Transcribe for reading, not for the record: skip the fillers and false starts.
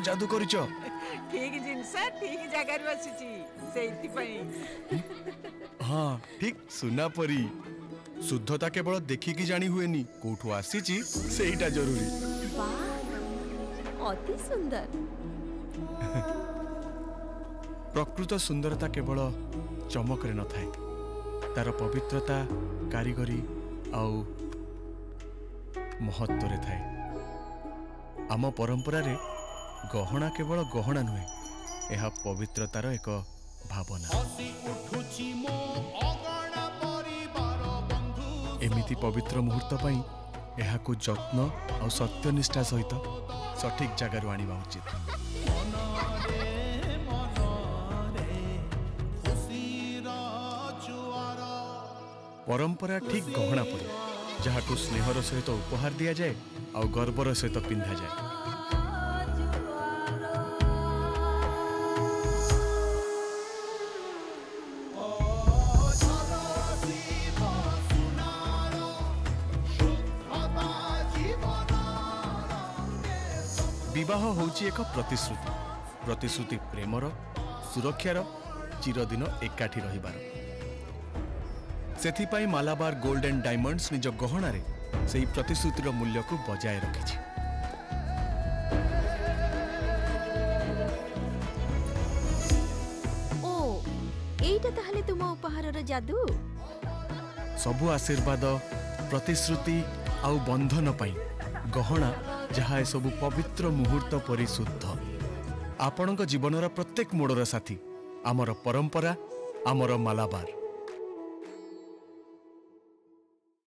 जादू करिच ठीक जिनस ठीक जगह हाँ ठीक सुना परी शुद्धता केवल देखिकी जानी हुएनी कोठू आसीची सेईटा जरूरी अति सुंदर प्रकृत सुंदरता केवल चमकरे न थाए तार पवित्रता कारीगरी आउ महत्व रे थाए आम परंपरा रे गहना केवल गहना नुहे यह पवित्रतार एक भावना एमिति पवित्र मुहूर्त पाई यहाकू जत्न और सत्यनिष्ठा सहित सठिक जगार आनिबा उचित परंपरा ठीक गहना पड़े जहाँ को स्नेहर सहित उपहार दि जाए और गर्वर सहित पिंधा जाए विवाह होची एक प्रतिश्रुति प्रतिश्रुति प्रेमर सुरक्षार चिरदिन एकाठी रहिबार सेथिपाई मालाबार गोल्ड एंड डायमंड्स निज गहना रे सेही प्रतिश्रुतिर मूल्य को बजाय रखिछि ओ एटा ताहले तुम उपहारर जादू सबु आशीर्वाद प्रतिश्रुति आउ बंधन पाई गहना जहाँ सबु पवित्र मुहूर्त परि शुद्ध आपणक जीवनर प्रत्येक मोड़र साथी आमर परंपरा आमर मालाबार।